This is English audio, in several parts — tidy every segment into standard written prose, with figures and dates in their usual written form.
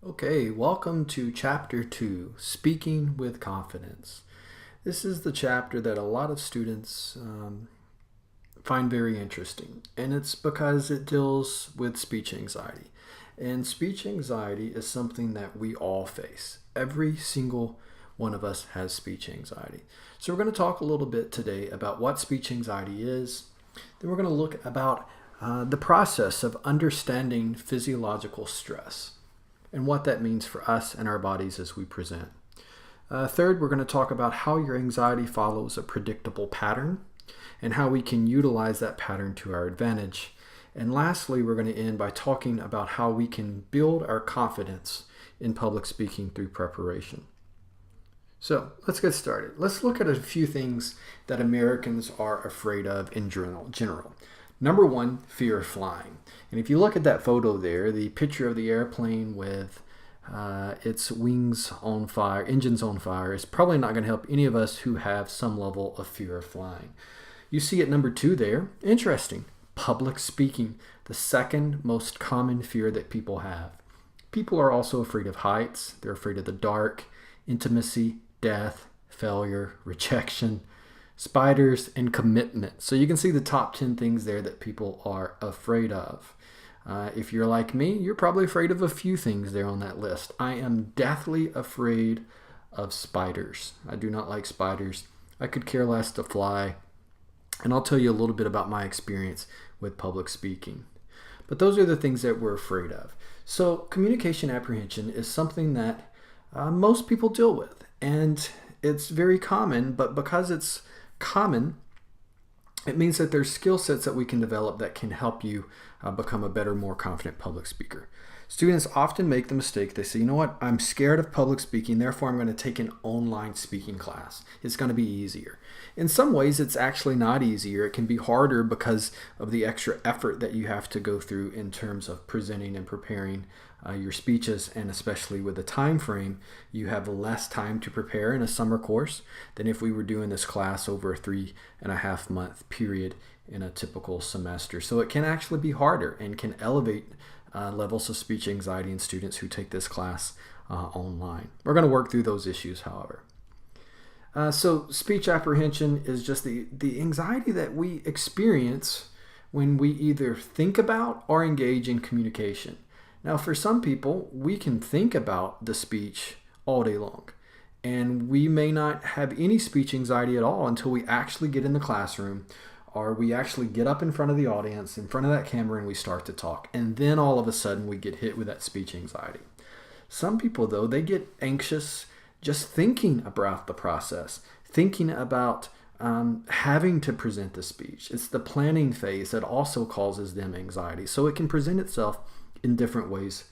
Okay, welcome to Chapter 2, Speaking with Confidence. This is the chapter that a lot of students find very interesting, and it's because it deals with speech anxiety. And speech anxiety is something that we all face. Every single one of us has speech anxiety. So we're going to talk a little bit today about what speech anxiety is. Then we're going to look about the process of understanding physiological stress and what that means for us and our bodies as we present. Third, we're going to talk about how your anxiety follows a predictable pattern and how we can utilize that pattern to our advantage. And lastly, we're going to end by talking about how we can build our confidence in public speaking through preparation. So let's get started. Let's look at a few things that Americans are afraid of in general. Number one, fear of flying. And if you look at that photo there, the picture of the airplane with its wings on fire, engines on fire, is probably not going to help any of us who have some level of fear of flying. You see at number two there, interesting, public speaking, the second most common fear that people have. People are also afraid of heights. They're afraid of the dark, intimacy, death, failure, rejection, spiders, and commitment. So you can see the top 10 things there that people are afraid of. If you're like me, you're probably afraid of a few things there on that list. I am deathly afraid of spiders. I do not like spiders. I could care less to fly. And I'll tell you a little bit about my experience with public speaking. But those are the things that we're afraid of. So communication apprehension is something that most people deal with. And it's very common, but because it's common, it means that there's skill sets that we can develop that can help you become a better, more confident public speaker. Students often make the mistake, they say, you know what, I'm scared of public speaking, therefore I'm going to take an online speaking class. It's going to be easier. In some ways, it's actually not easier. It can be harder because of the extra effort that you have to go through in terms of presenting and preparing your speeches, and especially with the time frame, you have less time to prepare in a summer course than if we were doing this class over a 3.5 month period in a typical semester. So it can actually be harder and can elevate levels of speech anxiety in students who take this class online. We're going to work through those issues, however. So speech apprehension is just the anxiety that we experience when we either think about or engage in communication. Now, for some people, we can think about the speech all day long, and we may not have any speech anxiety at all until we actually get in the classroom, or we actually get up in front of the audience, in front of that camera, and we start to talk. And then all of a sudden, we get hit with that speech anxiety. Some people, though, they get anxious just thinking about the process, thinking about having to present the speech. It's the planning phase that also causes them anxiety. So it can present itself in different ways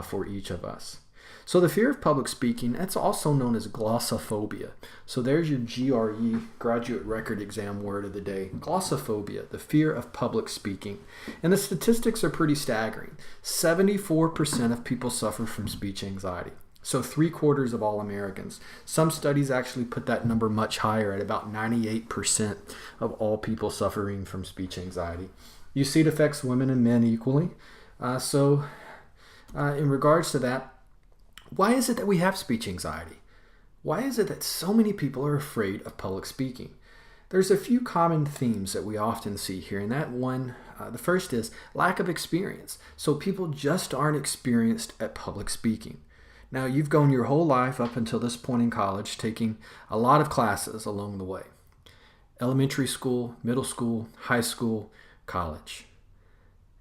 for each of us. So the fear of public speaking, that's also known as glossophobia. So there's your GRE, graduate record exam word of the day. Glossophobia, the fear of public speaking. And the statistics are pretty staggering. 74% of people suffer from speech anxiety. So 3/4 of all Americans. Some studies actually put that number much higher at about 98% of all people suffering from speech anxiety. You see it affects women and men equally. In regards to that, why is it that we have speech anxiety? Why is it that so many people are afraid of public speaking? There's a few common themes that we often see here, and that one, the first is lack of experience. So people just aren't experienced at public speaking. Now, you've gone your whole life up until this point in college, taking a lot of classes along the way. Elementary school, middle school, high school, college.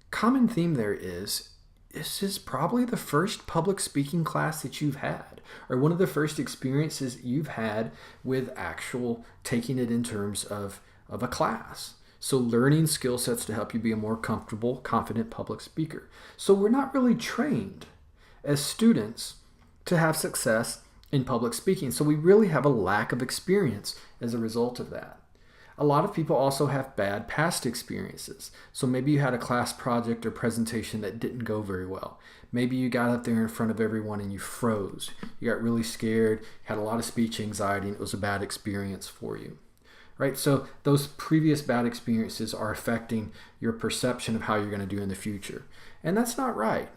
Common theme there is, this is probably the first public speaking class that you've had, or one of the first experiences you've had with actual taking it in terms of a class. So learning skill sets to help you be a more comfortable, confident public speaker. So we're not really trained as students to have success in public speaking. So we really have a lack of experience as a result of that. A lot of people also have bad past experiences. So maybe you had a class project or presentation that didn't go very well. Maybe you got up there in front of everyone and you froze. You got really scared, had a lot of speech anxiety, and it was a bad experience for you. right? So those previous bad experiences are affecting your perception of how you're going to do in the future. And that's not right,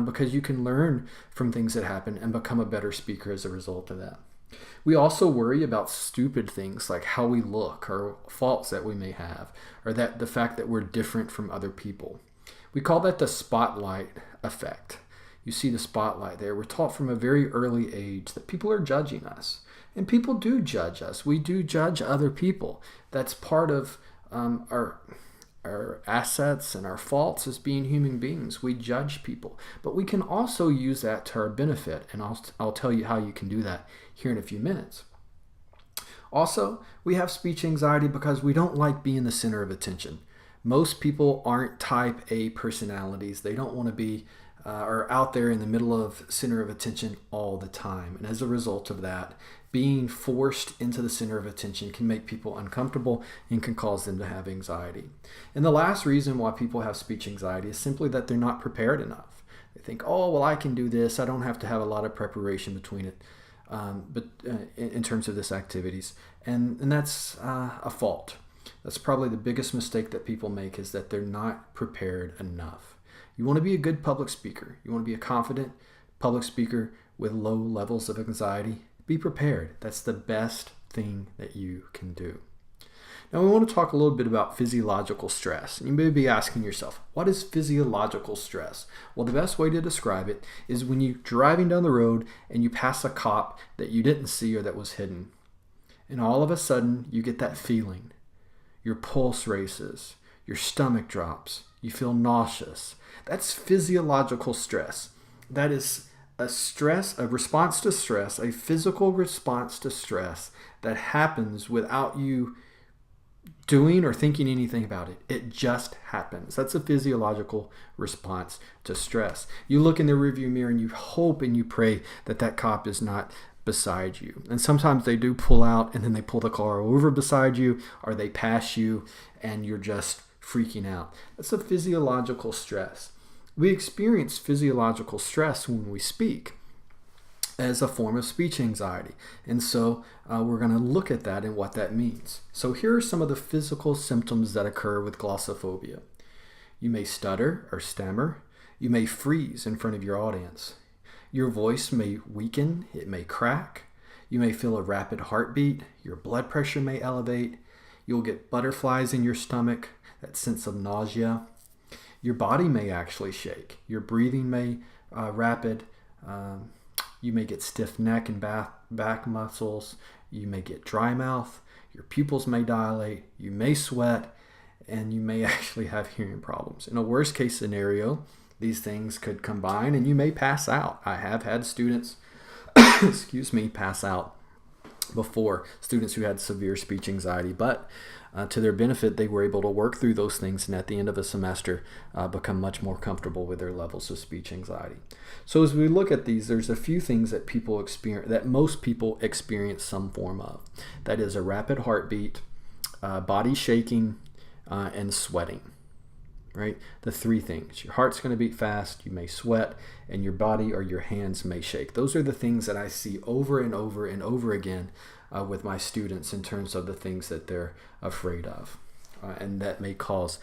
because you can learn from things that happen and become a better speaker as a result of that. We also worry about stupid things like how we look or faults that we may have, or that the fact that we're different from other people. We call that the spotlight effect. You see the spotlight there. We're taught from a very early age that people are judging us. And people do judge us. We do judge other people. That's part of our assets and our faults as being human beings. We judge people. But we can also use that to our benefit. And I'll tell you how you can do that here in a few minutes. Also, we have speech anxiety because we don't like being the center of attention. Most people aren't type A personalities. They don't want to be are out there in the middle of center of attention all the time. And as a result of that, being forced into the center of attention can make people uncomfortable and can cause them to have anxiety. And the last reason why people have speech anxiety is simply that they're not prepared enough. They think, oh, well, I can do this. I don't have to have a lot of preparation between it, in terms of this activities. And that's a fault. That's probably the biggest mistake that people make, is that they're not prepared enough. You want to be a good public speaker. You want to be a confident public speaker with low levels of anxiety. Be prepared. That's the best thing that you can do. Now we want to talk a little bit about physiological stress. You may be asking yourself, what is physiological stress? Well, the best way to describe it is when you're driving down the road and you pass a cop that you didn't see or that was hidden. And all of a sudden you get that feeling. Your pulse races, your stomach drops, you feel nauseous. That's physiological stress. That is a response to stress, a physical response to stress that happens without you doing or thinking anything about it. It just happens. That's a physiological response to stress. You look in the rearview mirror and you hope and you pray that that cop is not beside you. And sometimes they do pull out and then they pull the car over beside you, or they pass you and you're just freaking out. That's a physiological stress. We experience physiological stress when we speak as a form of speech anxiety. And so we're going to look at that and what that means. So here are some of the physical symptoms that occur with glossophobia. You may stutter or stammer. You may freeze in front of your audience. Your voice may weaken. It may crack. You may feel a rapid heartbeat. Your blood pressure may elevate. You'll get butterflies in your stomach, that sense of nausea. Your body may actually shake. Your breathing may rapid. You may get stiff neck and back muscles. You may get dry mouth. Your pupils may dilate. You may sweat. And you may actually have hearing problems. In a worst case scenario, these things could combine and you may pass out. I have had students, pass out before, students who had severe speech anxiety, but to their benefit, they were able to work through those things and at the end of a semester become much more comfortable with their levels of speech anxiety. So as we look at these, there's a few things that people experience, that most people experience some form of. That is a rapid heartbeat, body shaking, and sweating. Right? The three things. Your heart's going to beat fast, you may sweat, and your body or your hands may shake. Those are the things that I see over and over and over again with my students in terms of the things that they're afraid of and that may cause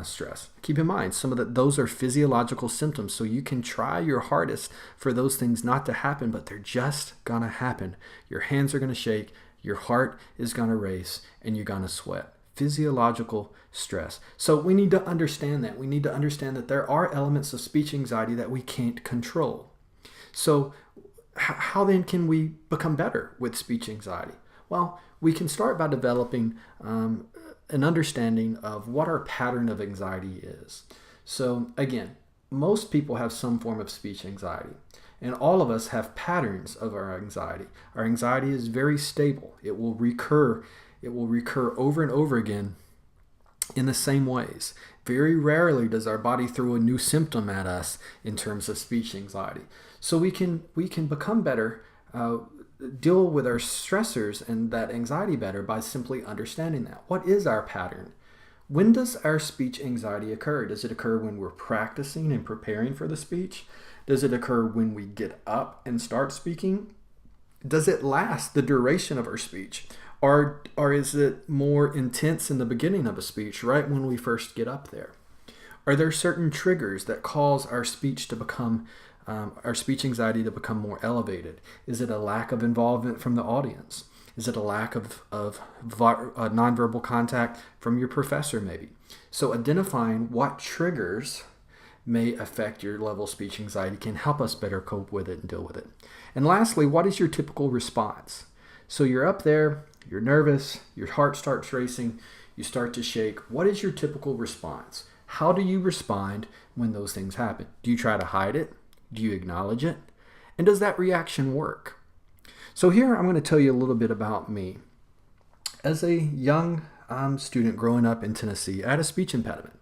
stress. Keep in mind, those are physiological symptoms, so you can try your hardest for those things not to happen, but they're just going to happen. Your hands are going to shake, your heart is going to race, and you're going to sweat. Physiological stress. So we need to understand that. We need to understand that there are elements of speech anxiety that we can't control. So how then can we become better with speech anxiety? Well, we can start by developing an understanding of what our pattern of anxiety is. So again, most people have some form of speech anxiety. And all of us have patterns of our anxiety. Our anxiety is very stable. It will recur over and over again in the same ways. Very rarely does our body throw a new symptom at us in terms of speech anxiety. So we can become better, deal with our stressors and that anxiety better by simply understanding that. What is our pattern? When does our speech anxiety occur? Does it occur when we're practicing and preparing for the speech? Does it occur when we get up and start speaking? Does it last the duration of our speech? Or is it more intense in the beginning of a speech, right when we first get up there? Are there certain triggers that cause our speech to become, our speech anxiety to become more elevated? Is it a lack of involvement from the audience? Is it a lack of nonverbal contact from your professor maybe? So identifying what triggers may affect your level of speech anxiety can help us better cope with it and deal with it. And lastly, what is your typical response? So you're up there, you're nervous, your heart starts racing, you start to shake. What is your typical response? How do you respond when those things happen? Do you try to hide it? Do you acknowledge it? And does that reaction work? So here I'm going to tell you a little bit about me. As a young student growing up in Tennessee, I had a speech impediment.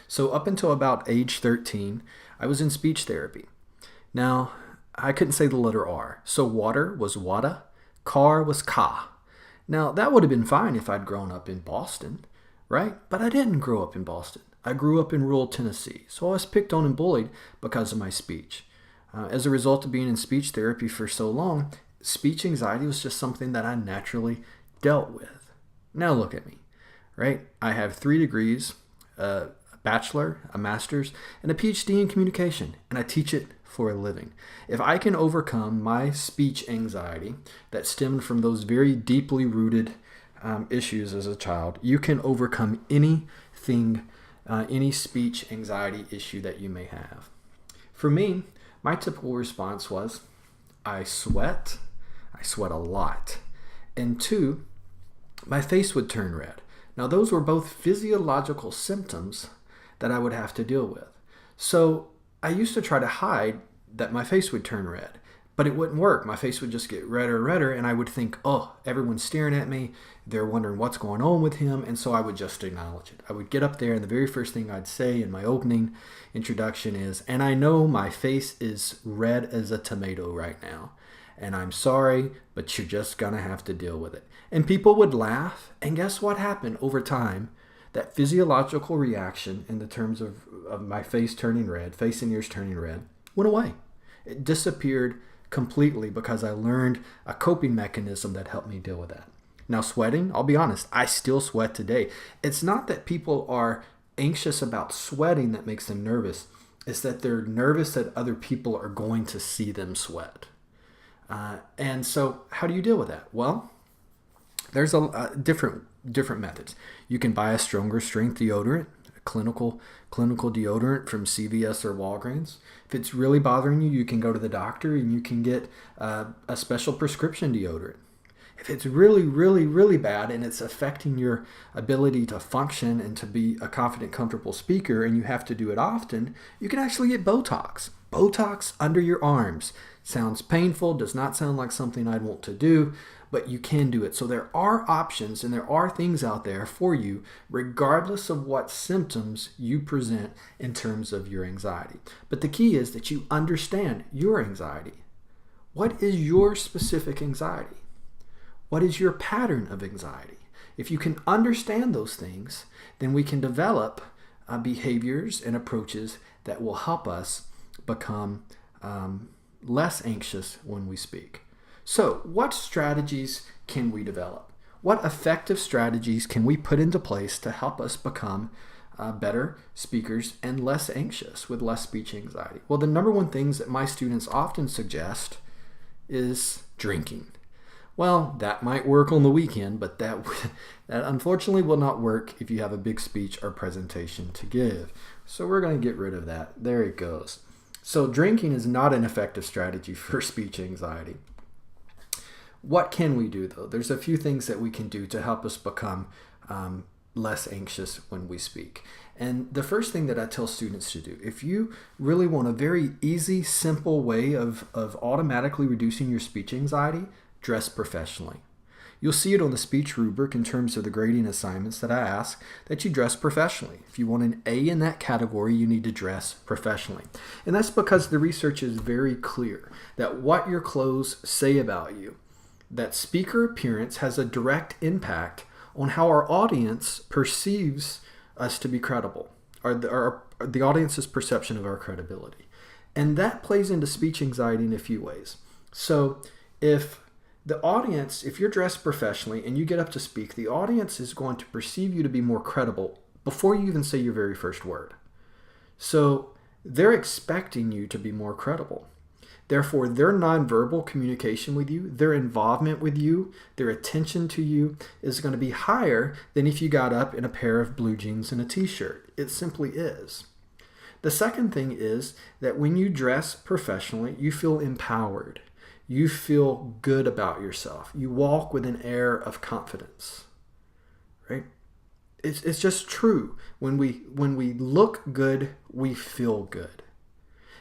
So up until about age 13, I was in speech therapy. Now, I couldn't say the letter R. So water was wada, car was ka. Now, that would have been fine if I'd grown up in Boston, right? But I didn't grow up in Boston. I grew up in rural Tennessee. So I was picked on and bullied because of my speech. As a result of being in speech therapy for so long, speech anxiety was just something that I naturally dealt with. Now look at me, right? I have 3 degrees, a bachelor, a master's, and a PhD in communication, and I teach it for a living. If I can overcome my speech anxiety that stemmed from those very deeply rooted issues as a child, you can overcome anything, any speech anxiety issue that you may have. For me, my typical response was, I sweat a lot. And 2, my face would turn red. Now those were both physiological symptoms that I would have to deal with. So I used to try to hide that my face would turn red, but it wouldn't work. My face would just get redder and redder, and I would think, oh, everyone's staring at me. They're wondering what's going on with him, and so I would just acknowledge it. I would get up there, and the very first thing I'd say in my opening introduction is, and I know my face is red as a tomato right now, and I'm sorry, but you're just going to have to deal with it. And people would laugh, and guess what happened over time? That physiological reaction in the terms of my face turning red, face and ears turning red, went away. It disappeared completely because I learned a coping mechanism that helped me deal with that. Now sweating, I'll be honest, I still sweat today. It's not that people are anxious about sweating that makes them nervous. It's that they're nervous that other people are going to see them sweat. And so how do you deal with that? Well, there's a different methods. You can buy a stronger strength deodorant, a clinical deodorant from CVS or Walgreens. If it's really bothering you, you can go to the doctor and you can get a special prescription deodorant. If it's really, really, really bad and it's affecting your ability to function and to be a confident, comfortable speaker and you have to do it often, you can actually get Botox. Botox under your arms. Sounds painful, does not sound like something I'd want to do, but you can do it. So there are options and there are things out there for you regardless of what symptoms you present in terms of your anxiety. But the key is that you understand your anxiety. What is your specific anxiety? What is your pattern of anxiety? If you can understand those things, then we can develop behaviors and approaches that will help us become less anxious when we speak. So, what strategies can we develop? What effective strategies can we put into place to help us become better speakers and less anxious with less speech anxiety? Well, the number one things that my students often suggest is drinking. Well, that might work on the weekend, but that unfortunately will not work if you have a big speech or presentation to give. So we're going to get rid of that. There it goes. So drinking is not an effective strategy for speech anxiety. What can we do, though? There's a few things that we can do to help us become less anxious when we speak. And the first thing that I tell students to do, if you really want a very easy, simple way of automatically reducing your speech anxiety, dress professionally. You'll see it on the speech rubric in terms of the grading assignments that I ask that you dress professionally. If you want an A in that category, you need to dress professionally. And that's because the research is very clear that what your clothes say about you, that speaker appearance has a direct impact on how our audience perceives us to be credible, or the audience's perception of our credibility. And that plays into speech anxiety in a few ways. So if the audience, if you're dressed professionally and you get up to speak, the audience is going to perceive you to be more credible before you even say your very first word. So they're expecting you to be more credible. Therefore, their nonverbal communication with you, their involvement with you, their attention to you is going to be higher than if you got up in a pair of blue jeans and a t-shirt. It simply is. The second thing is that when you dress professionally, you feel empowered. You feel good about yourself. You walk with an air of confidence, right? It's just true. When we look good, we feel good.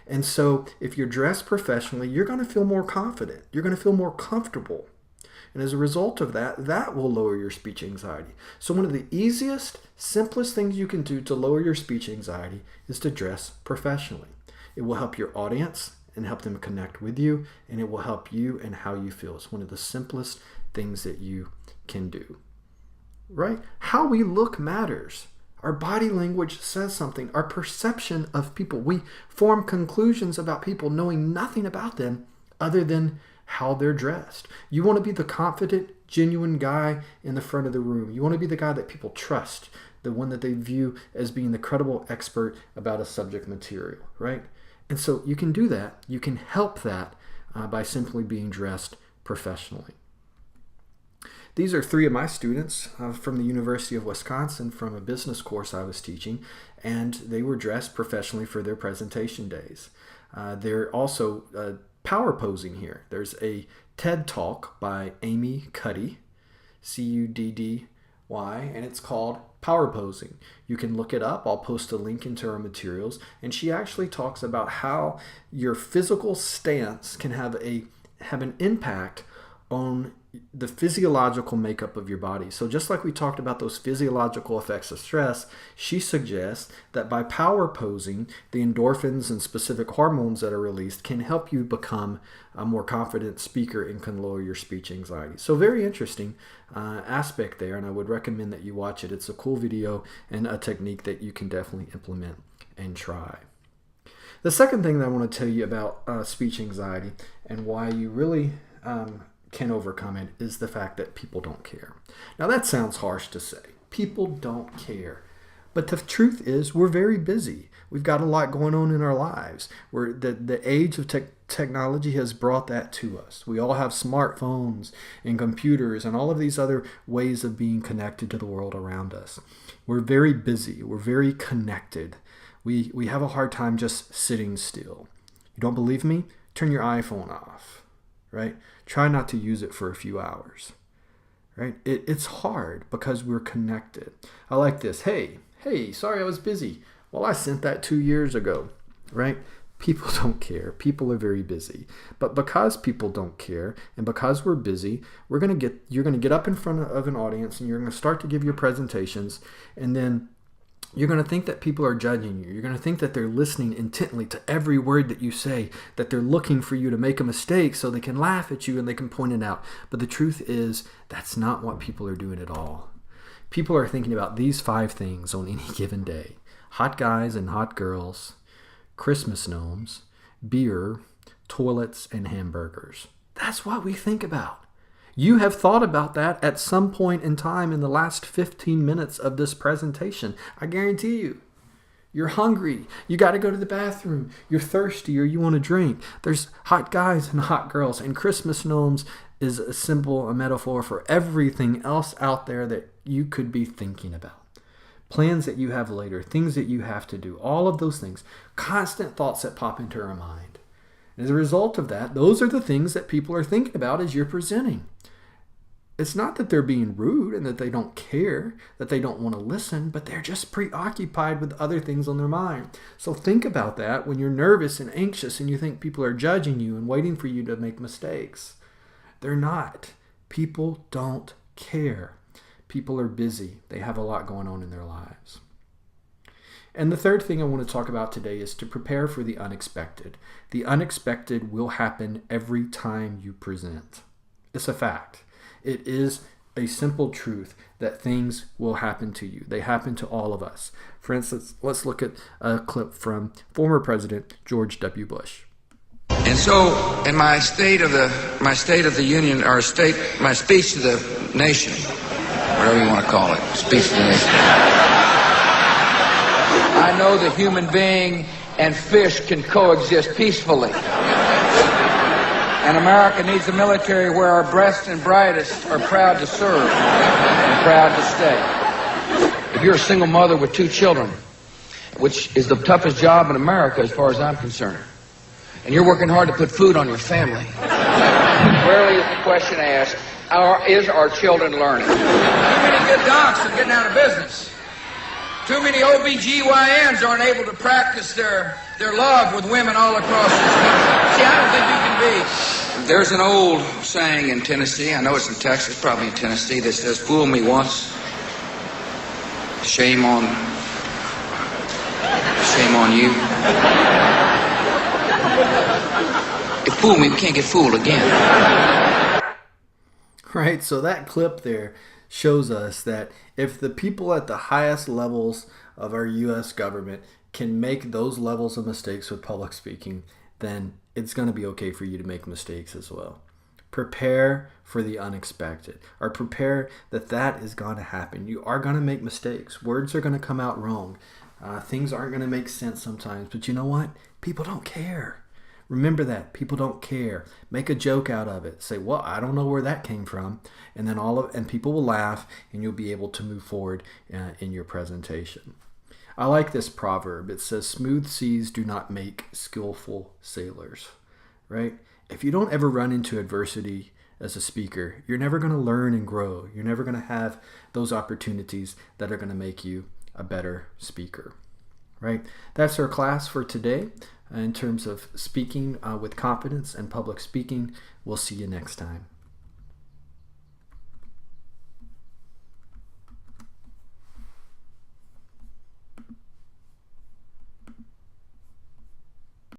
And so if you're dressed professionally, you're going to feel more confident. You're going to feel more comfortable. And as a result of that, that will lower your speech anxiety. So one of the easiest, simplest things you can do to lower your speech anxiety is to dress professionally. It will help your audience and help them connect with you, and it will help you and how you feel. It's one of the simplest things that you can do, right? How we look matters. Our body language says something. Our perception of people. We form conclusions about people knowing nothing about them other than how they're dressed. You want to be the confident, genuine guy in the front of the room. You want to be the guy that people trust, the one that they view as being the credible expert about a subject material, right? And so you can do that. You can help that by simply being dressed professionally. These are three of my students from the University of Wisconsin from a business course I was teaching, and they were dressed professionally for their presentation days. They're also power posing here. There's a TED Talk by Amy Cuddy, Cuddy, and it's called Power Posing. You can look it up. I'll post a link into her materials. And she actually talks about how your physical stance can have an impact on the physiological makeup of your body. So just like we talked about those physiological effects of stress, she suggests that by power posing, the endorphins and specific hormones that are released can help you become a more confident speaker and can lower your speech anxiety. So very interesting aspect there, and I would recommend that you watch it. It's a cool video and a technique that you can definitely implement and try. The second thing that I want to tell you about speech anxiety and why you really can overcome it is the fact that people don't care. Now that sounds harsh to say. People don't care. But the truth is we're very busy. We've got a lot going on in our lives. The age of technology has brought that to us. We all have smartphones and computers and all of these other ways of being connected to the world around us. We're very busy. We're very connected. We have a hard time just sitting still. You don't believe me? Turn your iPhone off, right? Try not to use it for a few hours, right? It's hard because we're connected. I like this. Hey, sorry I was busy. Well, I sent that 2 years ago, right? People don't care. People are very busy. But because people don't care and because we're busy, you're going to get up in front of an audience and you're going to start to give your presentations, and then you're going to think that people are judging you. You're going to think that they're listening intently to every word that you say, that they're looking for you to make a mistake so they can laugh at you and they can point it out. But the truth is, that's not what people are doing at all. People are thinking about these 5 things on any given day: hot guys and hot girls, Christmas gnomes, beer, toilets, and hamburgers. That's what we think about. You have thought about that at some point in time in the last 15 minutes of this presentation. I guarantee you. You're hungry. You got to go to the bathroom. You're thirsty or you want to drink. There's hot guys and hot girls. And Christmas gnomes is a metaphor for everything else out there that you could be thinking about. Plans that you have later, things that you have to do, all of those things. Constant thoughts that pop into our mind. And as a result of that, those are the things that people are thinking about as you're presenting. It's not that they're being rude and that they don't care, that they don't want to listen, but they're just preoccupied with other things on their mind. So think about that when you're nervous and anxious and you think people are judging you and waiting for you to make mistakes. They're not. People don't care. People are busy. They have a lot going on in their lives. And the third thing I want to talk about today is to prepare for the unexpected. The unexpected will happen every time you present. It's a fact. It is a simple truth that things will happen to you. They happen to all of us. For instance, let's look at a clip from former President George W. Bush. And so, in my State of the Union, or my speech to the nation, whatever you want to call it, speech to the nation, I know the human being and fish can coexist peacefully. And America needs a military where our best and brightest are proud to serve and proud to stay. If you're a single mother with 2 children, which is the toughest job in America as far as I'm concerned, and you're working hard to put food on your family, rarely is the question asked, is our children learning? Too many good docs are getting out of business. Too many OBGYNs aren't able to practice their love with women all across this country. See, I don't think you can be. There's an old saying in Tennessee, I know it's in Texas, probably in Tennessee, that says, fool me once, shame on you. If fool me, we can't get fooled again. Right, so that clip there shows us that if the people at the highest levels of our U.S. government can make those levels of mistakes with public speaking, then it's going to be okay for you to make mistakes as well. Prepare for the unexpected, or prepare that is going to happen. You are going to make mistakes. Words are going to come out wrong. Things aren't going to make sense sometimes, but you know what? People don't care. Remember that. People don't care. Make a joke out of it. Say, well, I don't know where that came from. And then people will laugh, and you'll be able to move forward in your presentation. I like this proverb. It says, smooth seas do not make skillful sailors. Right? If you don't ever run into adversity as a speaker, you're never going to learn and grow. You're never going to have those opportunities that are going to make you a better speaker. Right? That's our class for today. In terms of speaking with confidence and public speaking, we'll see you next time.